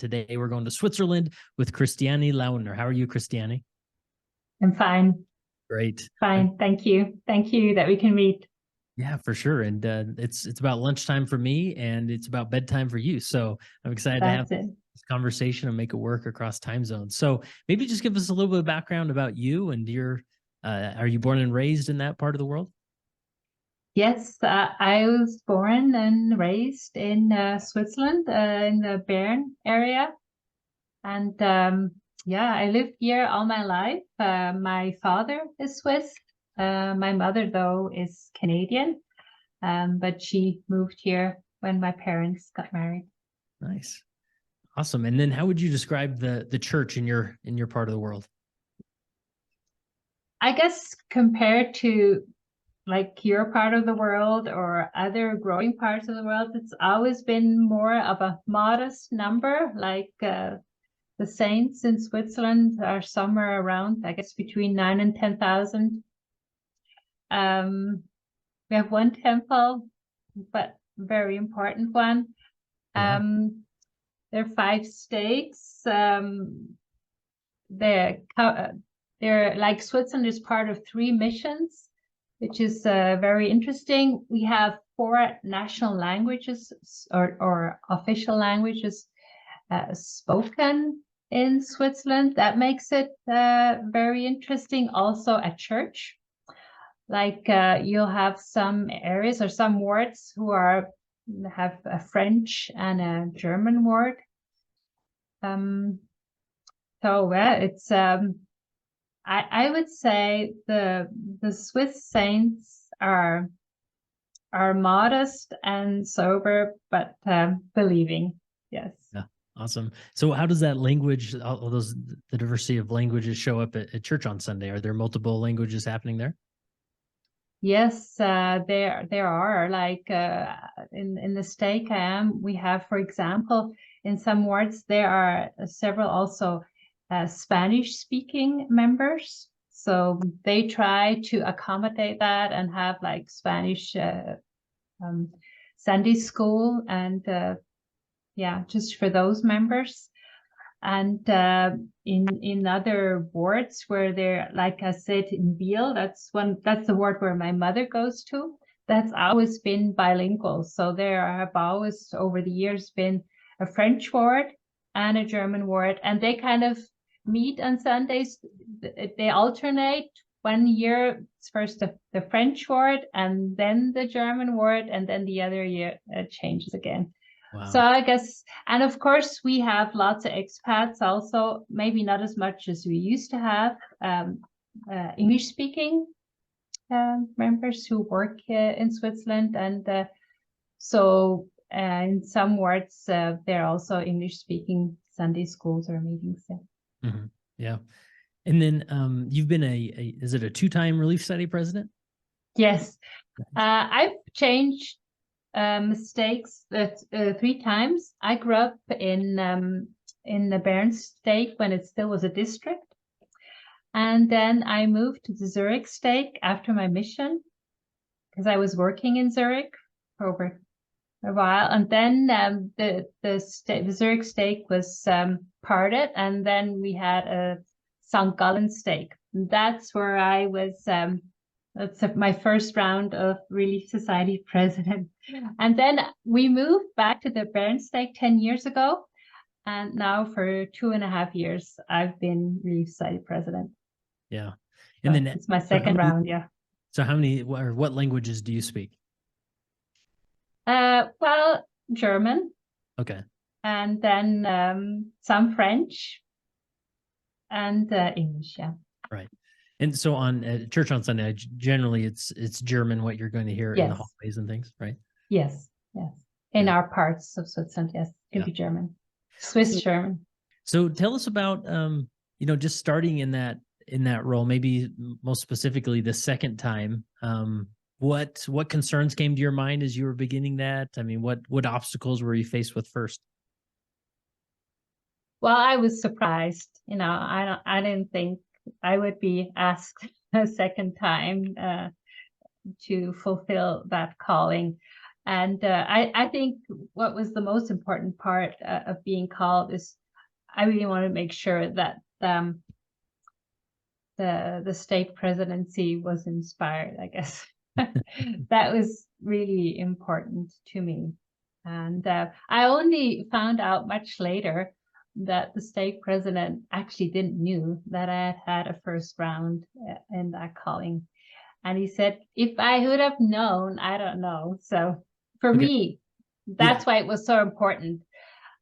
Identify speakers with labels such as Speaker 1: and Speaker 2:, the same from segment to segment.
Speaker 1: Today we're going to Switzerland with Christiane Lauener. How are you, Christiane?
Speaker 2: I'm fine.
Speaker 1: Great.
Speaker 2: Fine. Thank you. Thank you that we can meet.
Speaker 1: Yeah, for sure. And it's about lunchtime for me, and it's about bedtime for you. So I'm excited to have
Speaker 2: That's it.
Speaker 1: this conversation and make it work across time zones. So maybe just give us a little bit of background about you and your. Are you born and raised in that part of the world?
Speaker 2: Yes, I was born and raised in Switzerland, in the Bern area. And yeah, I lived here all my life. My father is Swiss. My mother, though, is Canadian. But she moved here when my parents got married.
Speaker 1: Nice. Awesome. And then how would you describe the church in your part of the world?
Speaker 2: I guess compared to like your part of the world or other growing parts of the world, it's always been more of a modest number. Like the saints in Switzerland are somewhere around, I guess, between 9 and 10,000. We have one temple, but very important one.
Speaker 1: Yeah.
Speaker 2: There are 5 stakes. They're like Switzerland is part of 3 missions, which is very interesting. We have 4 national languages or official languages spoken in Switzerland. That makes it very interesting. Also a church, like you'll have some areas or some wards who have a French and a German ward. So it's I would say the Swiss saints are modest and sober, but believing. Yes.
Speaker 1: Yeah. Awesome. So how does that language, all those, the diversity of languages show up at church on Sunday? Are there multiple languages happening there?
Speaker 2: Yes, there are like in the stake I am. We have, for example, in some wards there are several also Spanish-speaking members. So they try to accommodate that and have like Spanish Sunday school and yeah, just for those members. And in other wards where they're, like I said, in Biel, that's the ward where my mother goes to. That's always been bilingual. So there have always over the years been a French ward and a German ward, and they kind of meet on Sundays. They alternate. One year it's first the French ward and then the German ward, and then the other year it changes again.
Speaker 1: Wow.
Speaker 2: So I guess, and of course we have lots of expats also, maybe not as much as we used to have, English speaking members who work in Switzerland. And so in some wards, there are also English speaking Sunday schools or meetings. Yeah.
Speaker 1: Mm-hmm. Yeah. And then you've been is it a 2-time Relief Society president?
Speaker 2: Yes. I've changed mistakes that 3 times. I grew up in the Bern stake when it still was a district, and then I moved to the Zurich stake after my mission because I was working in Zurich for over a while, and then the Zurich stake was parted, and then we had a St. Gallen stake. That's where I was. That's my first round of Relief Society president. And then we moved back to the Bern stake 10 years ago. And now for 2.5 years, I've been Relief Society president.
Speaker 1: Yeah. And
Speaker 2: so
Speaker 1: then
Speaker 2: it's my second round. Yeah.
Speaker 1: So how many, or what languages do you speak?
Speaker 2: Well, German.
Speaker 1: Okay.
Speaker 2: And then some French and English. Yeah.
Speaker 1: Right. And so on church on Sunday, generally it's German, what you're going to hear in the hallways and things, right?
Speaker 2: Yes, yes. In our parts of Switzerland, yes, it could be German, Swiss German.
Speaker 1: So tell us about, just starting in that role, maybe most specifically the second time. What concerns came to your mind as you were beginning that? I mean, what obstacles were you faced with first?
Speaker 2: Well, I was surprised. I didn't think I would be asked a second time to fulfill that calling. And I think what was the most important part of being called is I really want to make sure that the state presidency was inspired, I guess. That was really important to me. And I only found out much later that the state president actually didn't knew that I had had a first round in that calling. And he said, if I would have known, I don't know. So for
Speaker 1: Okay.
Speaker 2: me,
Speaker 1: Yeah.
Speaker 2: that's why it was so important.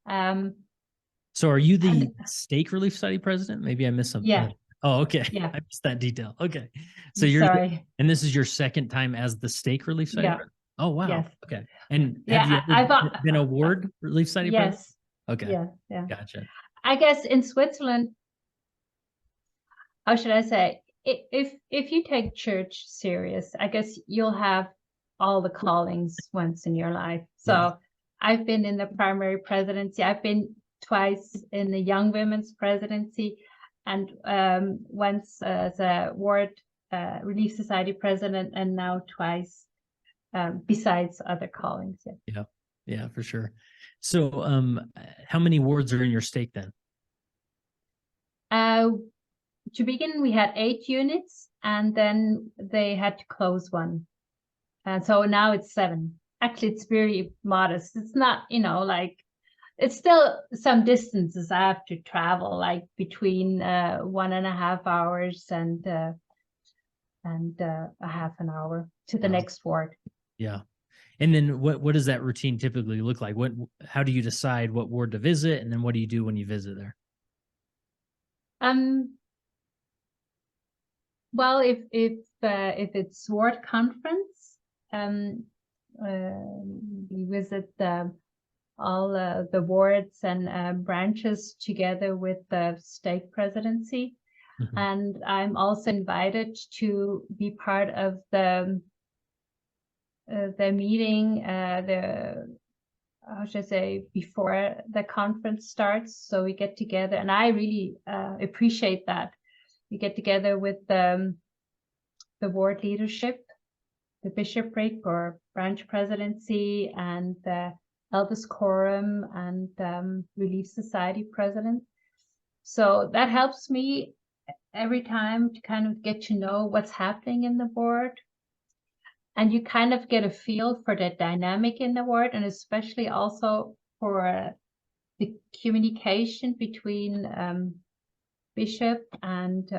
Speaker 1: So are you the
Speaker 2: And
Speaker 1: stake relief study president? Maybe I missed some.
Speaker 2: yeah,
Speaker 1: Oh, okay.
Speaker 2: yeah.
Speaker 1: I missed that detail. Okay. So
Speaker 2: I'm
Speaker 1: you're
Speaker 2: sorry.
Speaker 1: and this is your second time as the stake relief study
Speaker 2: Yeah.
Speaker 1: president? Oh, wow.
Speaker 2: Yes.
Speaker 1: Okay. And
Speaker 2: Yeah.
Speaker 1: have you ever been a ward relief study president?
Speaker 2: Yes.
Speaker 1: Okay.
Speaker 2: Yeah. Yeah.
Speaker 1: Gotcha.
Speaker 2: I guess in Switzerland, how should I say? If you take church serious, I guess you'll have all the callings once in your life. So
Speaker 1: Yeah.
Speaker 2: I've been in the primary presidency. I've been twice in the young women's presidency, and once as a ward relief society president, and now twice besides other callings. Yeah.
Speaker 1: Yeah. Yeah, for sure. So how many wards are in your stake then?
Speaker 2: To begin, we had 8 units, and then they had to close one. And so now it's 7. Actually, it's very modest. It's not, like, it's still some distances I have to travel, like between 1.5 hours and a half an hour to the next ward.
Speaker 1: Yeah. And then what does that routine typically look like? How do you decide what ward to visit? And then what do you do when you visit there?
Speaker 2: Well, if it's ward conference, we visit all the wards and branches together with the state presidency.
Speaker 1: Mm-hmm.
Speaker 2: And I'm also invited to be part of the meeting, how should I say, before the conference starts. So we get together, and I really appreciate that. We get together with the ward leadership, the bishopric or branch presidency, and the elders quorum and relief society president. So that helps me every time to kind of get to know what's happening in the ward. And you kind of get a feel for the dynamic in the ward, and especially also for the communication between bishop and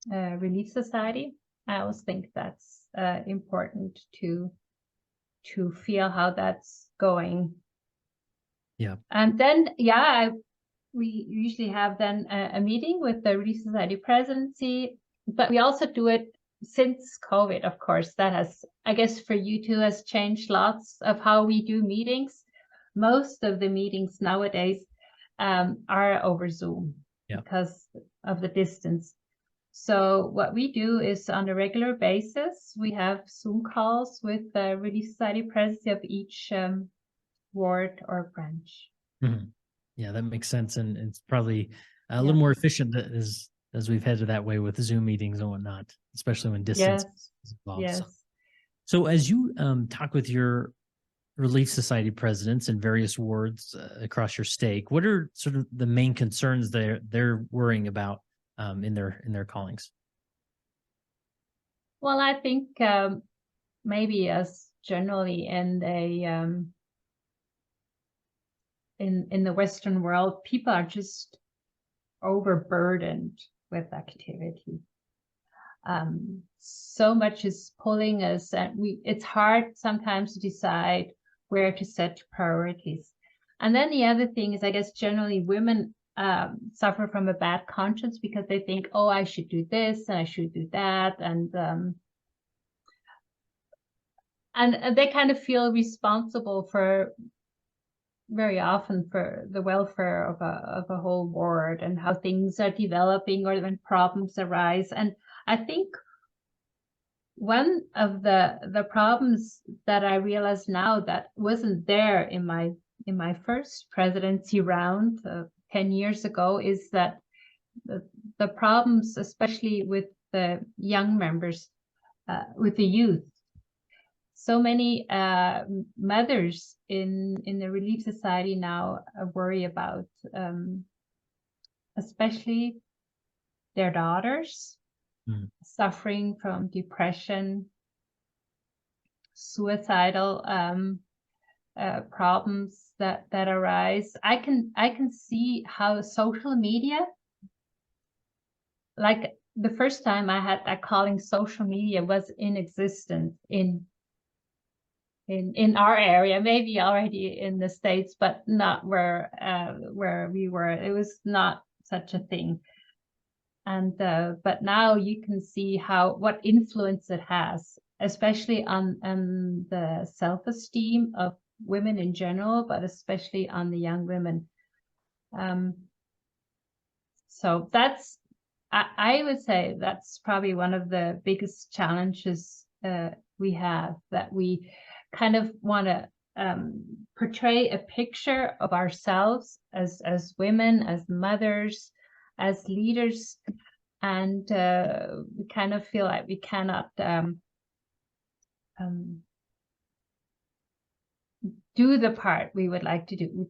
Speaker 2: relief society. I always think that's important to feel how that's going.
Speaker 1: Yeah.
Speaker 2: And then, we usually have then a meeting with the relief society presidency, but we also do it since COVID, of course. That has, I guess, for you too, has changed lots of how we do meetings. Most of the meetings nowadays are over Zoom because of the distance. So what we do is on a regular basis, we have Zoom calls with the relief society presidency of each ward or branch.
Speaker 1: Mm-hmm. Yeah, that makes sense. And it's probably a little more efficient as we've headed that way with Zoom meetings and whatnot, especially when distance is involved.
Speaker 2: Yes.
Speaker 1: So as you talk with your relief society presidents in various wards across your stake, what are sort of the main concerns they're worrying about in their callings?
Speaker 2: Well, I think maybe as generally in the Western world, people are just overburdened with activity. So much is pulling us, and it's hard sometimes to decide where to set priorities. And then the other thing is, I guess generally women suffer from a bad conscience because they think, oh, I should do this and I should do that, and they kind of feel responsible for very often for the welfare of a whole ward and how things are developing or when problems arise. And I think one of the problems that I realize now that wasn't there in my first presidency round 10 years ago is that the problems, especially with the young members, with the youth. so many mothers in the Relief Society now worry about especially their daughters suffering from depression, suicidal problems that arise. I can see how social media, like the first time I had that calling, social media was inexistent in our area, maybe already in the States, but not where we were. It was not such a thing. And but now you can see what influence it has, especially on the self-esteem of women in general, but especially on the young women. So that's, I would say that's probably one of the biggest challenges we have, that we kind of want to portray a picture of ourselves as women, as mothers, as leaders, and we kind of feel like we cannot do the part we would like to do.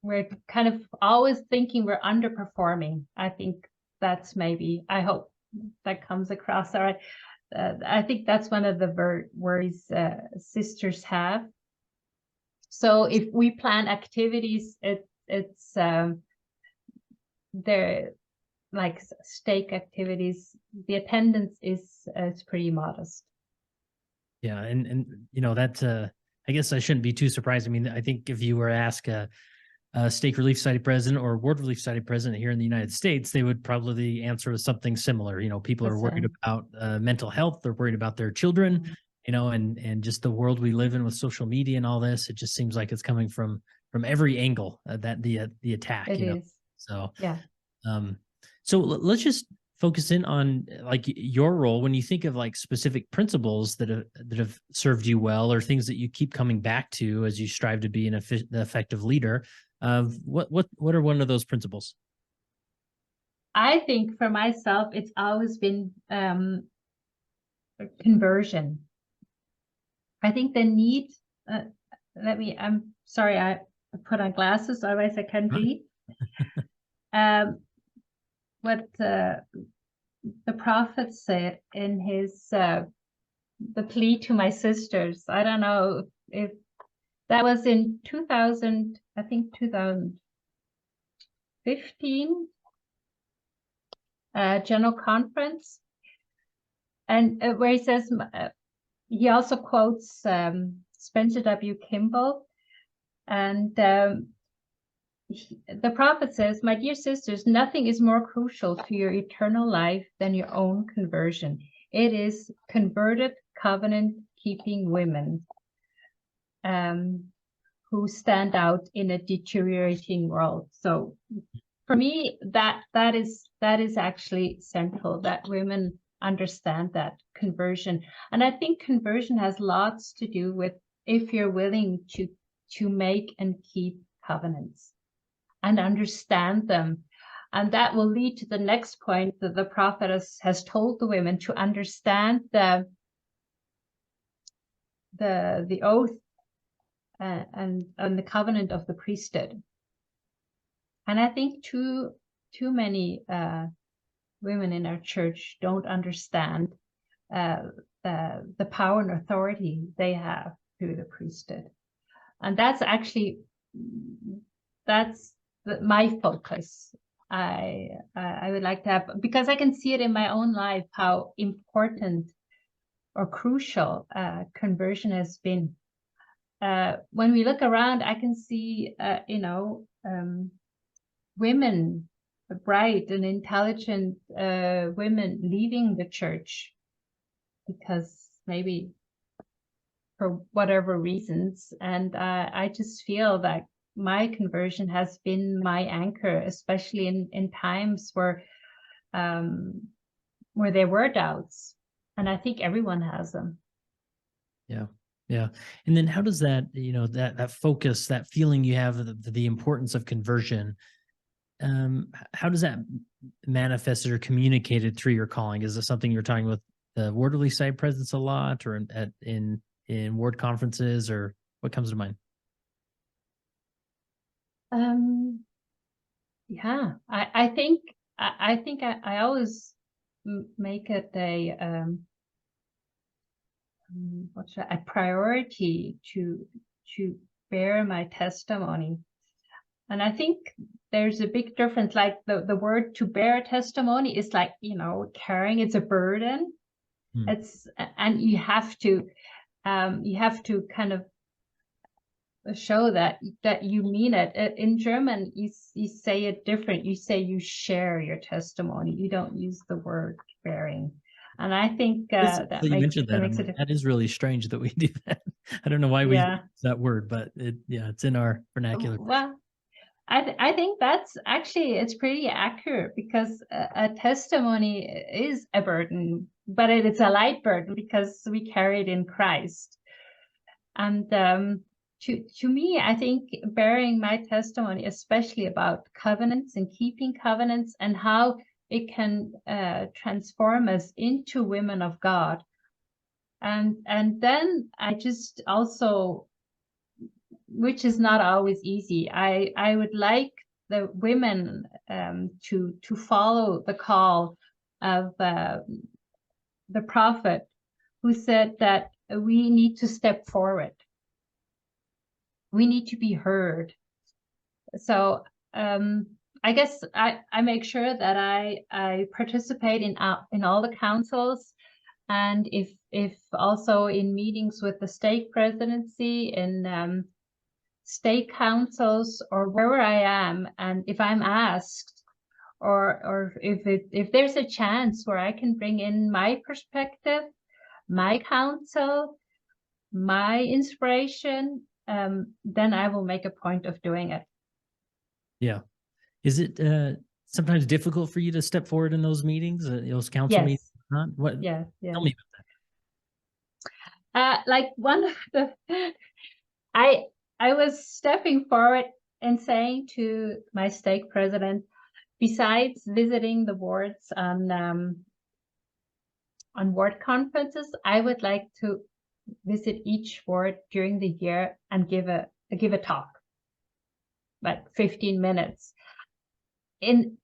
Speaker 2: We're kind of always thinking we're underperforming. I think that's maybe, I hope that comes across all right. I think that's one of the worries sisters have. So if we plan activities, it's they're like stake activities, the attendance is pretty modest.
Speaker 1: Yeah, and you know that I guess I shouldn't be too surprised. I mean, I think if you were asked a stake relief society president or ward relief society president here in the United States, they would probably answer with something similar. You know, people are worried about mental health, they're worried about their children, you know, and just the world we live in with social media and all this. It just seems like it's coming from every angle, that the attack.
Speaker 2: It is.
Speaker 1: So
Speaker 2: yeah.
Speaker 1: So let's just focus in on like your role when you think of like specific principles that have served you well, or things that you keep coming back to as you strive to be an effective leader. What are one of those principles?
Speaker 2: I think for myself, it's always been conversion. I think the need. I'm sorry, I put on glasses, otherwise I can't read. What the prophet said in his the plea to my sisters. I don't know if that was in 2000, I think 2015 general conference, and where he says, he also quotes Spencer W. Kimball, and the prophet says, "My dear sisters, nothing is more crucial to your eternal life than your own conversion. It is converted, covenant-keeping women who stand out in a deteriorating world." So for me, that is actually central, that women understand that conversion. And I think conversion has lots to do with if you're willing to make and keep covenants and understand them. And that will lead to the next point, that the prophet has told the women to understand the oath and the covenant of the priesthood. And I think too many women in our church don't understand the power and authority they have through the priesthood. And that's actually my focus. I would like to have, because I can see it in my own life, how important or crucial conversion has been. When we look around, I can see, women, bright and intelligent women leaving the church because maybe for whatever reasons. And I just feel that my conversion has been my anchor, especially in times where there were doubts. And I think everyone has them.
Speaker 1: Yeah. Yeah. And then how does that, that focus, that feeling you have of the importance of conversion, how does that manifest or communicated through your calling? Is this something you're talking with the Waterloo side presence a lot, or in ward conferences, or what comes to mind?
Speaker 2: Yeah, I think I always make it a priority to bear my testimony. And I think there's a big difference. Like the word to bear testimony is like, carrying, it's a burden. And you have to kind of show that you mean it. In German, you say it different. You say you share your testimony. You don't use the word bearing. And I think that
Speaker 1: you
Speaker 2: makes
Speaker 1: mentioned that.
Speaker 2: a difference.
Speaker 1: That is really strange that we do that. I don't know why we use that word, but it's in our vernacular.
Speaker 2: Well, I think that's actually, it's pretty accurate, because a testimony is a burden, but it's a light burden because we carry it in Christ. And to me, I think bearing my testimony, especially about covenants and keeping covenants and how it can transform us into women of God. And then I just also, which is not always easy, I would like the women to follow the call of the prophet, who said that we need to step forward. We need to be heard. So I guess I make sure that I participate in all the councils, and if also in meetings with the stake presidency, in state councils, or wherever I am, and if I'm asked, or if there's a chance where I can bring in my perspective, my counsel, my inspiration, then I will make a point of doing it.
Speaker 1: Yeah. Is it sometimes difficult for you to step forward in those meetings, those council meetings? Huh? What?
Speaker 2: Yeah.
Speaker 1: Tell me about
Speaker 2: that. Like one of the, I was stepping forward and saying to my stake president, besides visiting the wards on ward conferences, I would like to visit each ward during the year and give a talk, like 15 minutes, in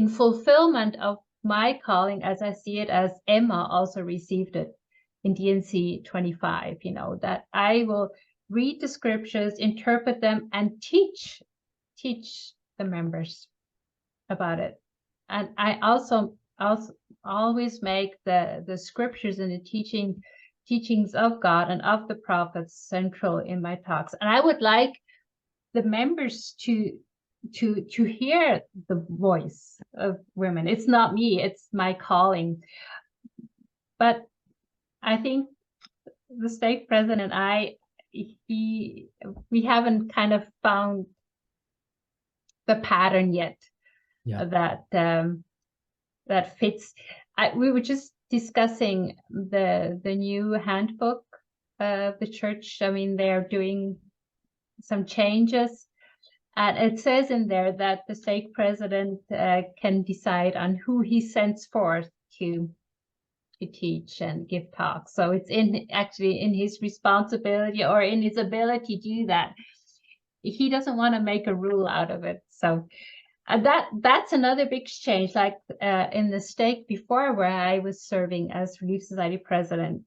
Speaker 2: fulfillment of my calling, as I see it, as Emma also received it in DNC 25, that I will read the scriptures, interpret them, and teach the members about it. And I also always make the scriptures and the teachings of God and of the prophets central in my talks. And I would like the members to hear the voice of women. It's not me, it's my calling. But I think the stake president and we haven't kind of found the pattern yet that fits. We were just discussing the new handbook of the church. I mean, they're doing some changes, and it says in there that the stake president can decide on who he sends forth to teach and give talks. So it's actually in his responsibility, or in his ability to do that. He doesn't want to make a rule out of it. So that's another big change. Like in the stake before, where I was serving as Relief Society president,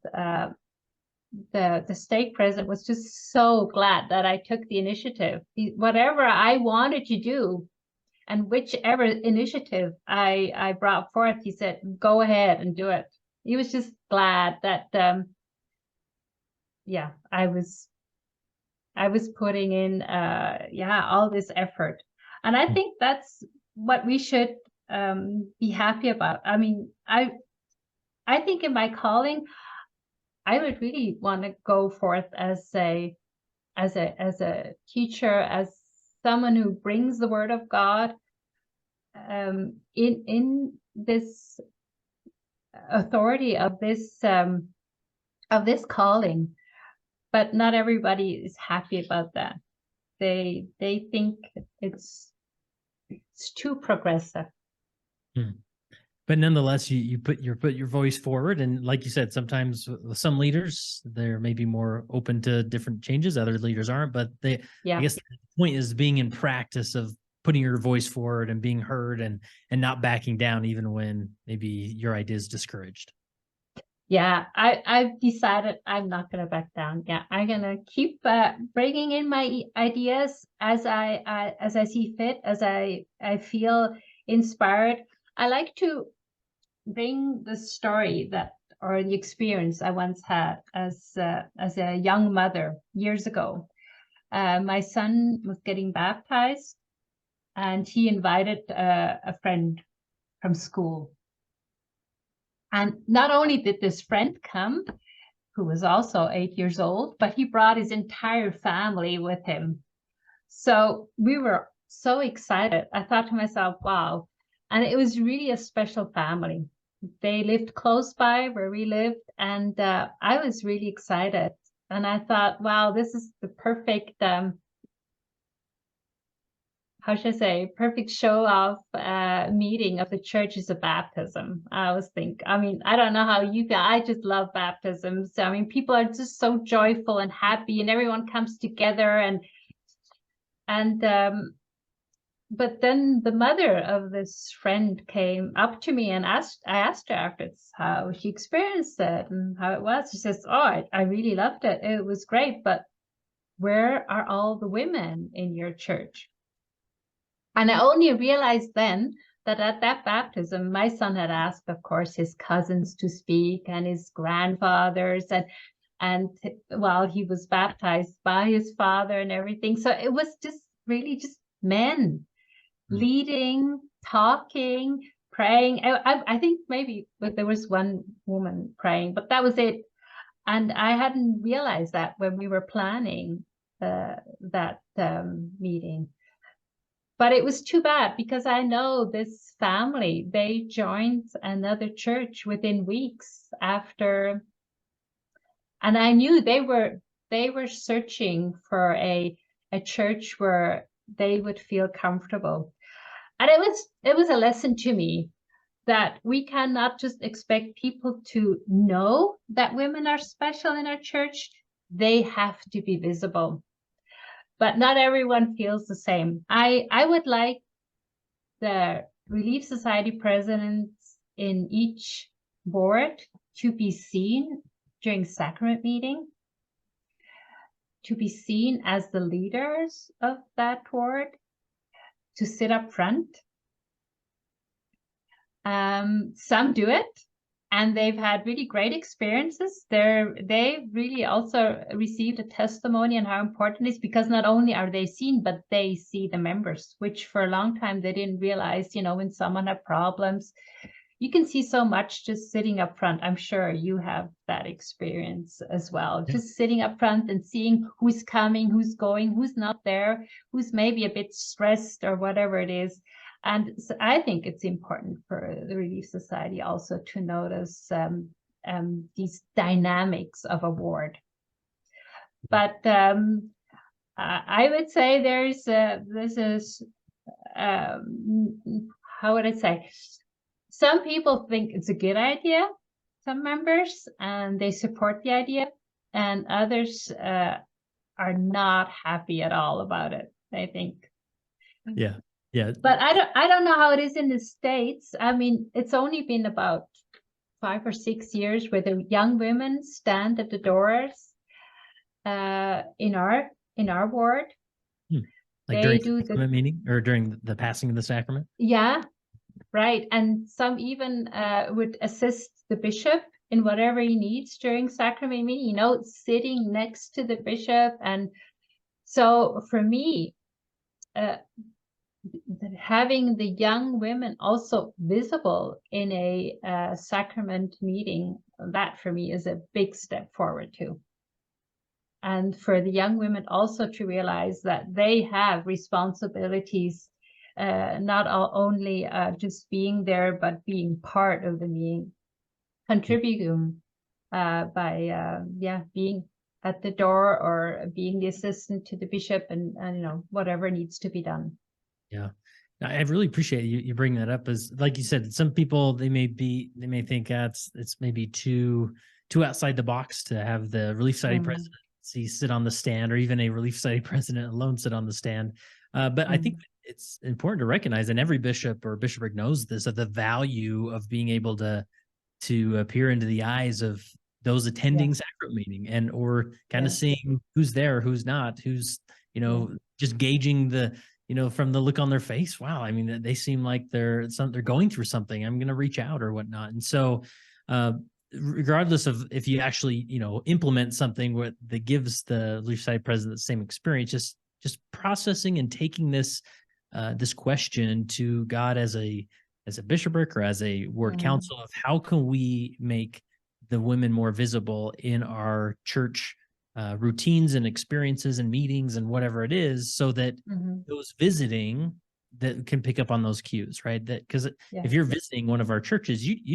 Speaker 2: the stake president was just so glad that I took the initiative. Whatever I wanted to do, and whichever initiative I brought forth, he said, go ahead and do it. He was just glad that I was putting in all this effort. And I think that's what we should be happy about. I mean, I think in my calling, I would really want to go forth as a teacher, as someone who brings the word of God in this authority of this calling. But not everybody is happy about that. They think it's too progressive.
Speaker 1: But nonetheless, you put your voice forward, and like you said, sometimes with some leaders they're maybe more open to different changes. Other leaders aren't, but I
Speaker 2: Yeah.
Speaker 1: guess the point is being in practice of putting your voice forward and being heard, and not backing down even when maybe your idea is discouraged.
Speaker 2: Yeah, I've decided I'm not going to back down. Yeah, I'm going to keep bringing in my ideas as I see fit, as I feel inspired. I like to bring the story that or the experience I once had as a young mother years ago. My son was getting baptized, and he invited a friend from school. And not only did this friend come, who was also 8 years old, but he brought his entire family with him. So we were so excited. I thought to myself, wow. And it was really a special family. They lived close by where we lived, and I was really excited. And I thought, wow, this is the perfect how should I say, perfect show off meeting of the church is a baptism. I always think, I mean, I don't know how you feel. I just love baptisms. I mean, people are just so joyful and happy, and everyone comes together. And but then the mother of this friend came up to me and I asked her afterwards how she experienced it and how it was. She says, oh, I really loved it. It was great, but where are all the women in your church? And I only realized then that at that baptism, my son had asked, of course, his cousins to speak and his grandfathers, and while he was baptized by his father and everything. So it was just really just men leading, talking, praying. I think maybe there was one woman praying, but that was it. And I hadn't realized that when we were planning that meeting. But it was too bad because I know this family, they joined another church within weeks after. And I knew they were searching for a church where they would feel comfortable. And it was a lesson to me that we cannot just expect people to know that women are special in our church. They have to be visible. But not everyone feels the same. I would like the Relief Society presidents in each board to be seen during sacrament meeting, to be seen as the leaders of that board, to sit up front. Some do it, and they've had really great experiences. They've really also received a testimony on how important it is, because not only are they seen, but they see the members, which for a long time they didn't realize. You know, when someone had problems, you can see so much just sitting up front. I'm sure you have that experience as well. Yeah. Just sitting up front and seeing who's coming, who's going, who's not there, who's maybe a bit stressed or whatever it is. And so I think it's important for the Relief Society also to notice these dynamics of a ward. But I would say how would I say? Some people think it's a good idea, some members, and they support the idea, and others are not happy at all about it, I think.
Speaker 1: Yeah. Yeah.
Speaker 2: But I don't know how it is in the States. I mean, it's only been about 5 or 6 years where the young women stand at the doors in our ward.
Speaker 1: Like
Speaker 2: they
Speaker 1: during the sacrament meeting or during the passing of the sacrament?
Speaker 2: Yeah, right. And some even would assist the bishop in whatever he needs during sacrament meeting, you know, sitting next to the bishop. And so for me, having the young women also visible in a sacrament meeting, that for me is a big step forward too. And for the young women also to realize that they have responsibilities, not only just being there, but being part of the meeting, contributing by being at the door or being the assistant to the bishop and you know, whatever needs to be done.
Speaker 1: Yeah. I really appreciate you bringing that up. As like you said, some people they may think it's maybe too outside the box to have the Relief Society
Speaker 2: Mm,
Speaker 1: presidency sit on the stand, or even a Relief Society president alone sit on the stand. But I think
Speaker 2: mm,
Speaker 1: it's important to recognize, and every bishop or bishopric knows this, of the value of being able to peer into the eyes of those attending
Speaker 2: yes,
Speaker 1: sacrament meeting, and or kind of
Speaker 2: yes,
Speaker 1: seeing who's there, who's not, who's
Speaker 2: yes,
Speaker 1: just gauging the from the look on their face. Wow, I mean, they seem like they're going through something. I'm going to reach out or whatnot. And so, uh, regardless of if you actually implement something that gives the Leaf Side president the same experience, just processing and taking this question to God as a bishopric or as a ward
Speaker 2: mm,
Speaker 1: council of how can we make the women more visible in our church routines and experiences and meetings and whatever it is, so that
Speaker 2: mhm,
Speaker 1: those visiting that can pick up on those cues, right? That because if you're
Speaker 2: yes,
Speaker 1: visiting one of our churches, you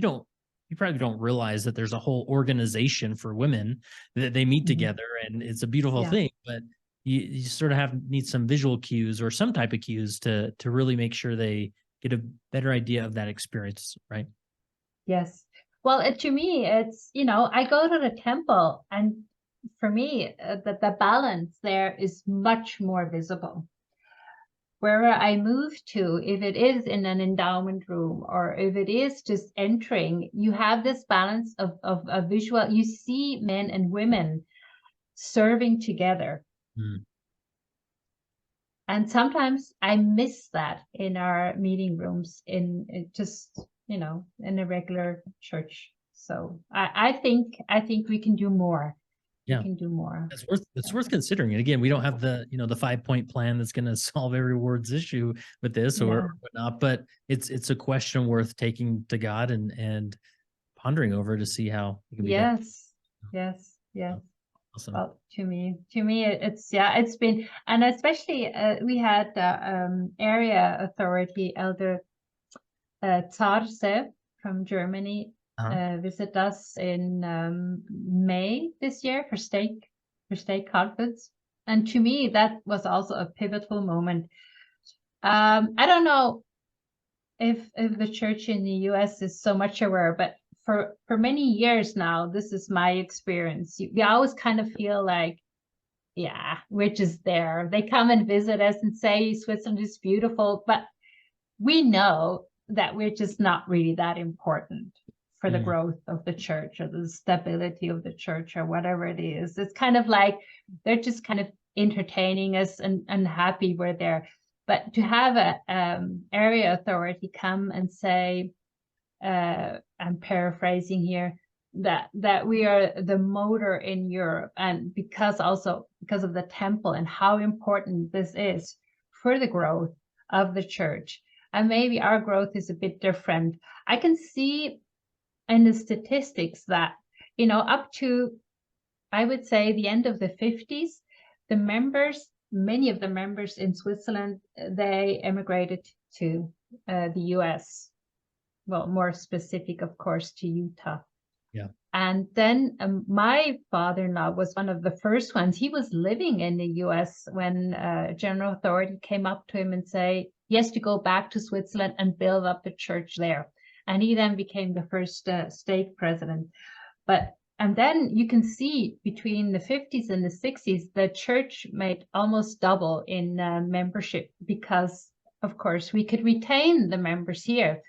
Speaker 1: probably don't realize that there's a whole organization for women that they meet
Speaker 2: mhm,
Speaker 1: together, and it's a beautiful
Speaker 2: yeah.
Speaker 1: thing. But you sort of need some visual cues or some type of cues to really make sure they get a better idea of that experience, right?
Speaker 2: Yes. Well, to me, it's, I go to the temple, and for me, the balance there is much more visible. Wherever I move to, if it is in an endowment room or if it is just entering, you have this balance of a visual. You see men and women serving together.
Speaker 1: Mm.
Speaker 2: And sometimes I miss that in our meeting rooms just, in a regular church. So I think we can do more. We
Speaker 1: Yeah.
Speaker 2: can do more.
Speaker 1: That's
Speaker 2: So,
Speaker 1: worth considering. And again, we don't have the 5-point plan that's going to solve every ward's issue with this or
Speaker 2: yeah.
Speaker 1: whatnot, but it's a question worth taking to God and pondering over to see how it can be done.
Speaker 2: Yes. Yes. Yes.
Speaker 1: Oh, awesome.
Speaker 2: Well, to me, it's been, and especially we had area authority Elder Tarse from Germany
Speaker 1: Uh-huh.
Speaker 2: visit us in May this year for state conference, and to me that was also a pivotal moment. I don't know if the church in the U.S. is so much aware, but for many years now, this is my experience. We always kind of feel like, yeah, we're just there. They come and visit us and say Switzerland is beautiful, but we know that we're just not really that important for the
Speaker 1: Mm.
Speaker 2: growth of the church or the stability of the church or whatever it is. It's kind of like they're just kind of entertaining us and happy we're there. But to have a area authority come and say, I'm paraphrasing here, that we are the motor in Europe, and because of the temple and how important this is for the growth of the church. And maybe our growth is a bit different. I can see in the statistics that, up to, I would say, the end of the 50s, many of the members in Switzerland, they emigrated to the US. Well, more specific, of course, to Utah.
Speaker 1: Yeah.
Speaker 2: And then my father-in-law was one of the first ones. He was living in the US when general authority came up to him and say he has to go back to Switzerland and build up the church there. And he then became the first stake president. And then you can see between the 50s and the 60s, the church made almost double in membership because, of course, we could retain the members here.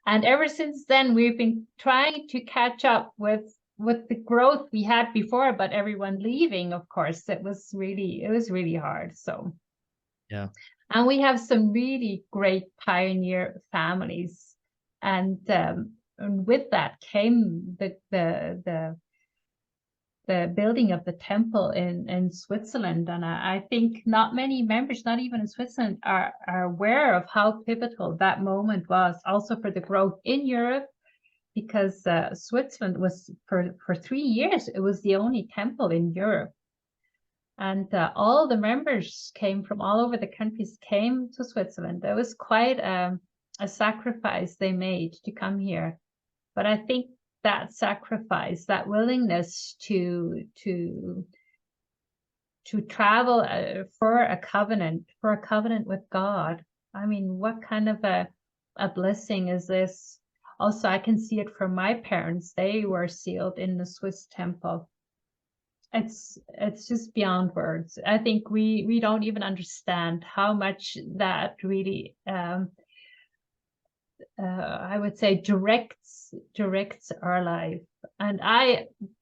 Speaker 2: And ever since then, we've been trying to catch up with the growth we had before, but everyone leaving, of course, it was really hard. So,
Speaker 1: Yeah.
Speaker 2: and we have some really great pioneer families, and with that came the building of the temple in Switzerland. And I think not many members, not even in Switzerland, are aware of how pivotal that moment was also for the growth in Europe, because Switzerland was, for 3 years, it was the only temple in Europe. And all the members came from all over the countries, came to Switzerland. It was quite a sacrifice they made to come here. But I think that sacrifice, that willingness to travel for a covenant with God, I mean, what kind of a blessing is this? Also, I can see it from my parents. They were sealed in the Swiss temple. It's just beyond words. I think we don't even understand how much that really I would say directs our life. And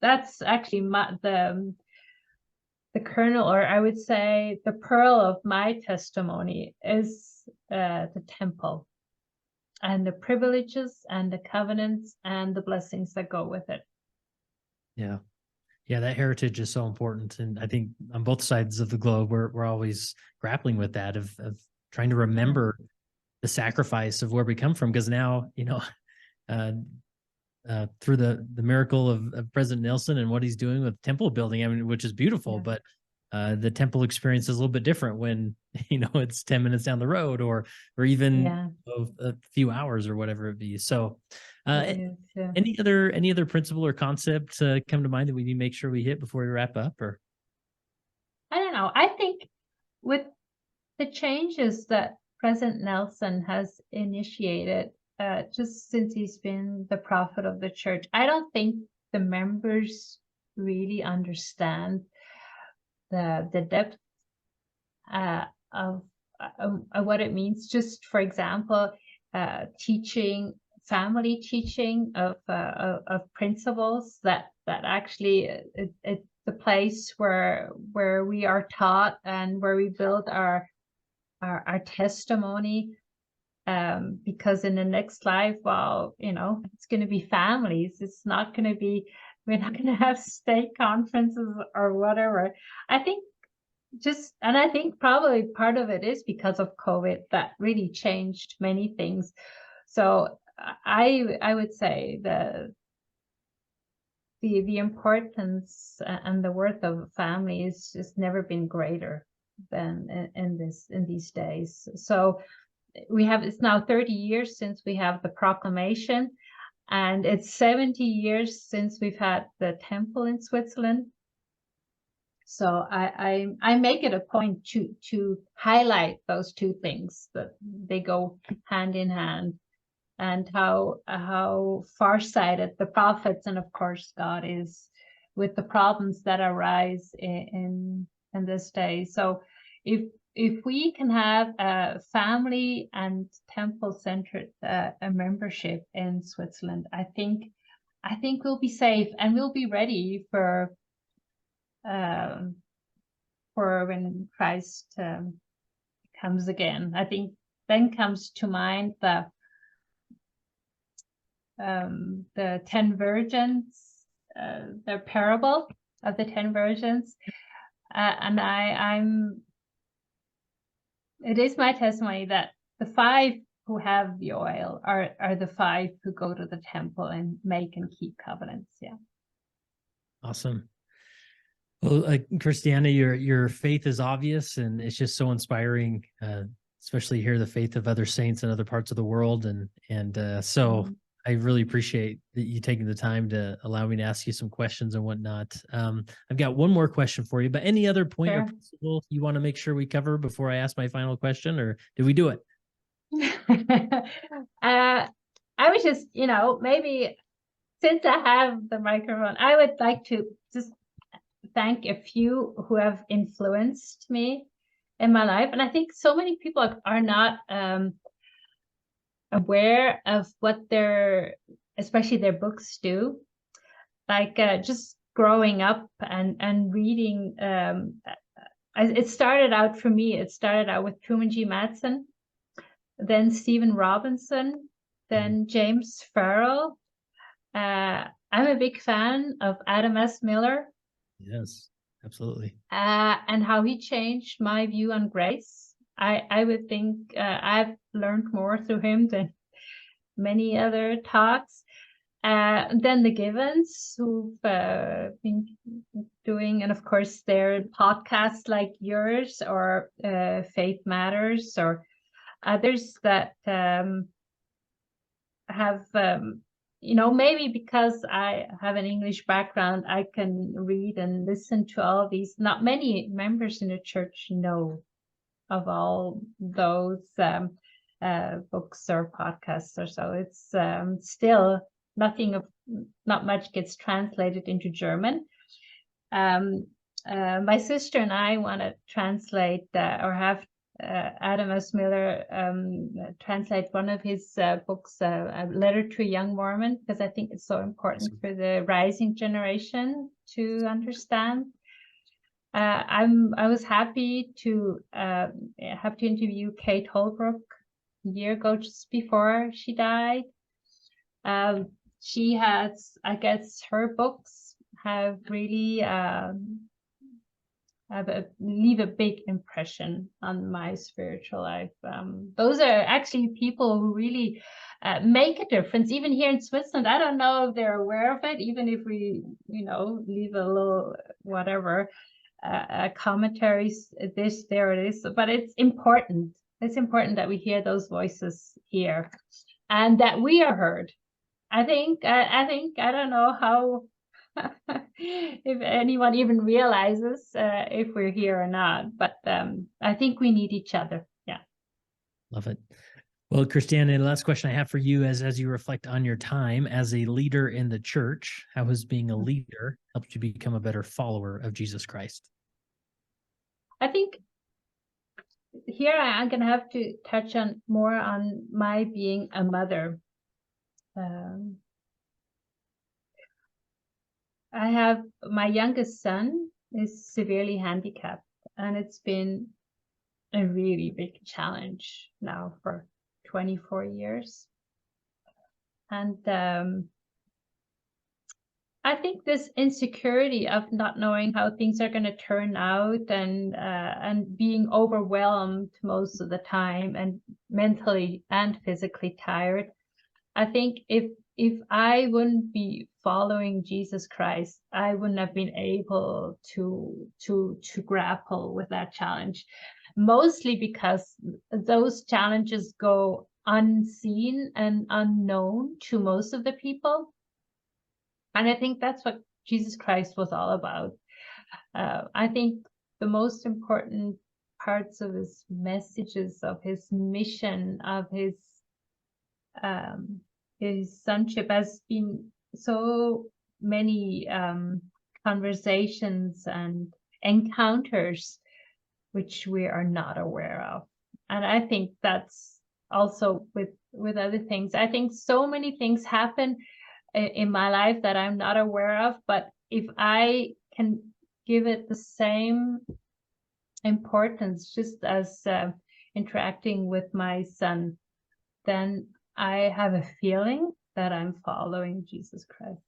Speaker 2: that's actually the kernel, or I would say the pearl of my testimony is the temple and the privileges and the covenants and the blessings that go with it.
Speaker 1: Yeah. Yeah, that heritage is so important. And I think on both sides of the globe, we're always grappling with that of trying to remember the sacrifice of where we come from. Because now, through the miracle of President Nelson and what he's doing with temple building, I mean, which is beautiful, but the temple experience is a little bit different when, it's 10 minutes down the road or even a few hours or whatever it be. So any other principle or concept come to mind that we need to make sure we hit before we wrap up? Or
Speaker 2: I don't know. I think with the changes that President Nelson has initiated, just since he's been the prophet of the church, I don't think the members really understand the depth of what it means. Just for example, family teaching of principles that actually it's the place where we are taught and where we build our testimony, because in the next life, well, it's going to be families. It's not going to be, we're not going to have state conferences or whatever. I think probably part of it is because of COVID that really changed many things. So I would say the importance and the worth of family is just never been greater than in these days. So it's now 30 years since we have the proclamation, and it's 70 years since we've had the temple in Switzerland. So I make it a point to highlight those two things, that they go hand in hand, and how farsighted the prophets and of course God is with the problems that arise in this day. So if we can have a family and temple-centered a membership in Switzerland, I think we'll be safe and we'll be ready for when Christ comes again. I think then comes to mind the 10 virgins, the parable of the 10 virgins, and it is my testimony that the 5 who have the oil are the 5 who go to the temple and make and keep covenants. Yeah.
Speaker 1: Awesome. Well, Christiane, your faith is obvious, and it's just so inspiring, especially hear the faith of other saints in other parts of the world, and so I really appreciate you taking the time to allow me to ask you some questions and whatnot. I've got one more question for you, but any other point or principle you want to make sure we cover before I ask my final question, or did we do it?
Speaker 2: I was just, maybe since I have the microphone, I would like to just thank a few who have influenced me in my life. And I think so many people are not aware of what especially their books do. Like just growing up and reading, it started out for me, it started out with Truman G. Madsen, then Stephen Robinson, then James Farrell. I'm a big fan of Adam S. Miller.
Speaker 1: Yes, absolutely.
Speaker 2: And how he changed my view on grace. I would think I've learned more through him than many other talks. Then the Givens, who've been doing, and of course their podcasts like yours or Faith Matters, or others that have maybe because I have an English background, I can read and listen to all these. Not many members in the church know of all those books or podcasts or so. It's still not much gets translated into German. My sister and I want to translate or have Adam S. Miller translate one of his books, A Letter to a Young Mormon, because I think it's so important for the rising generation to understand. I was happy to interview Kate Holbrook a year ago, just before she died. She has, I guess, her books have really leave a big impression on my spiritual life. Those are actually people who really make a difference, even here in Switzerland. I don't know if they're aware of it, even if we, leave a little whatever commentaries, there it is. But it's important. It's important that we hear those voices here, and that we are heard. I think I don't know how if anyone even realizes if we're here or not, but I think we need each other. Yeah.
Speaker 1: Love it. Well, Christiane, the last question I have for you is, as you reflect on your time as a leader in the church, how has being a leader helped you become a better follower of Jesus Christ?
Speaker 2: I think here I'm going to have to touch on more on my being a mother. I have my youngest son is severely handicapped, and it's been a really big challenge now for 24 years. And I think this insecurity of not knowing how things are going to turn out, and being overwhelmed most of the time, and mentally and physically tired. I think if I wouldn't be following Jesus Christ, I wouldn't have been able to grapple with that challenge. Mostly because those challenges go unseen and unknown to most of the people. And I think that's what Jesus Christ was all about. I think the most important parts of his messages, of his mission, of his sonship, has been so many conversations and encounters which we are not aware of. And I think that's also with other things. I think so many things happen in my life that I'm not aware of, but if I can give it the same importance, just as interacting with my son, then I have a feeling that I'm following Jesus Christ.